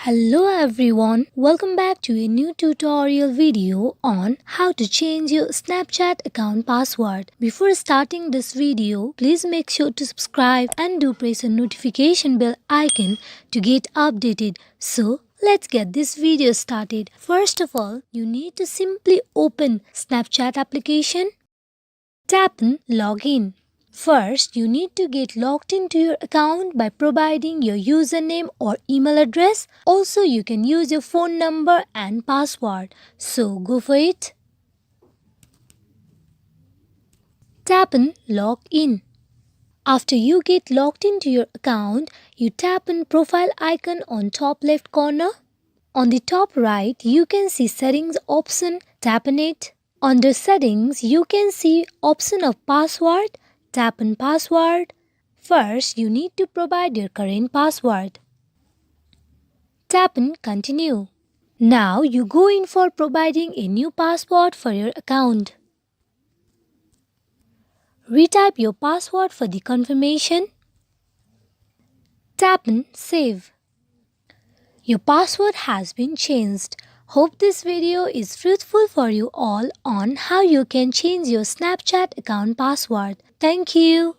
Hello everyone, welcome back to a new tutorial video on how to change your Snapchat account password. Before starting this video, please make sure to subscribe and do press the notification bell icon to get updated. So, let's get this video started. First of all, you need to simply open Snapchat application. Tap on Login. First, you need to get logged into your account by providing your username or email address. Also, you can use your phone number and password. So, go for it. Tap on Log In. After you get logged into your account, you tap on Profile icon on top left corner. On the top right, you can see Settings option. Tap on it. Under Settings, you can see option of Password. Tap on Password. First, you need to provide your current password. Tap on Continue. Now, you go in for providing a new password for your account. Retype your password for the confirmation. Tap on Save. Your password has been changed. Hope this video is fruitful for you all on how you can change your Snapchat account password. Thank you.